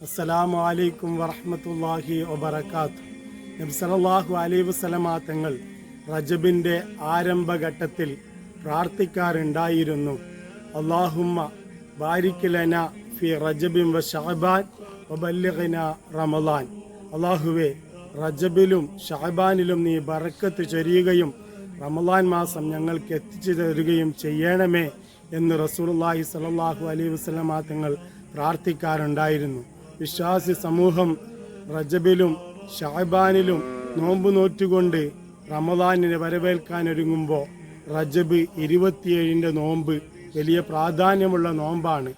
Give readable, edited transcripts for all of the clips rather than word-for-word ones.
അസ്സലാമു അലൈക്കും വറഹ്മത്തുള്ളാഹി വബറകാതുഹു. നബി സല്ലല്ലാഹു അലൈഹി വസല്ലമ തങ്ങൾ റജബിൻ്റെ ആരംഭഘട്ടത്തിൽ പ്രാർത്ഥിക്കാറുണ്ടായിരുന്നു. അല്ലാഹുമ്മ ബാരിക് ലനാ ഫി റജബിൻ വ ശഅബാൻ വബല്ലിഗ്നാ റമളാൻ. അല്ലാഹുവേ, റജബിലും ശഅബാനിലും നീ ബറക്കത്ത് ചൊരിയുകയും റമളാൻ മാസം ഞങ്ങൾക്ക് എത്തിച്ചു തരികയും ചെയ്യണമേ എന്ന് റസൂലുള്ളാഹി സ്വല്ലല്ലാഹു അലൈഹി വസല്ലമ തങ്ങൾ പ്രാർത്ഥിക്കാറുണ്ടായിരുന്നു. വിശ്വാസി സമൂഹം റജബിലും ശഅബാനിലും നോമ്പ് നോറ്റുകൊണ്ട് റമളാനിനെ വരവേൽക്കാനൊരുങ്ങുമ്പോൾ റജബ് 27 നോമ്പ് വലിയ പ്രാധാന്യമുള്ള നോമ്പാണ്.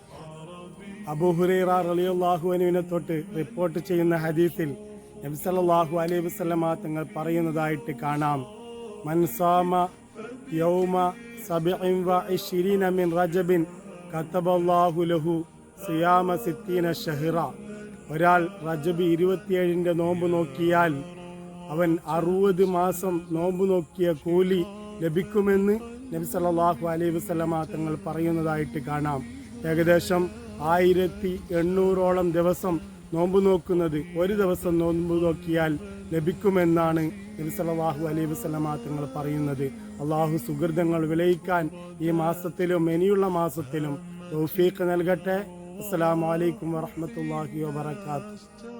അബൂ ഹുറൈറ റളിയല്ലാഹു അൻഹുവിനെ തൊട്ട് റിപ്പോർട്ട് ചെയ്യുന്ന ഹദീസിൽ നബി സല്ലല്ലാഹു അലൈഹി വസല്ലമ തങ്ങൾ പറയുന്നതായിട്ട് കാണാം. മൻ സാമ യൗമ 27 മിൻ റജബിൻ കതബല്ലാഹു ലഹു സിയാമ 60 ശഹ്റ. ഒരാൾ റജബ് 27 നോമ്പ് നോക്കിയാൽ അവൻ 60 മാസം നോമ്പ് നോക്കിയ കൂലി ലഭിക്കുമെന്ന് നബി സല്ലല്ലാഹു അലൈഹി വസല്ലമ തങ്ങൾ പറയുന്നതായിട്ട് കാണാം. ഏകദേശം 1800ഓളം ദിവസം നോമ്പ് നോക്കുന്നത് ഒരു ദിവസം നോമ്പ് നോക്കിയാൽ ലഭിക്കുമെന്നാണ് നബി സല്ലല്ലാഹു അലൈഹി വസല്ലമ തങ്ങൾ പറയുന്നത്. അള്ളാഹു സുഹൃതങ്ങൾ വിളയിക്കാൻ ഈ മാസത്തിലും ഇനിയുള്ള മാസത്തിലും തൗഫീഖ് നൽകട്ടെ. അസ്സലാമു അലൈക്കും വറഹ്മത്തുള്ളാഹി വബറകാതുഹു.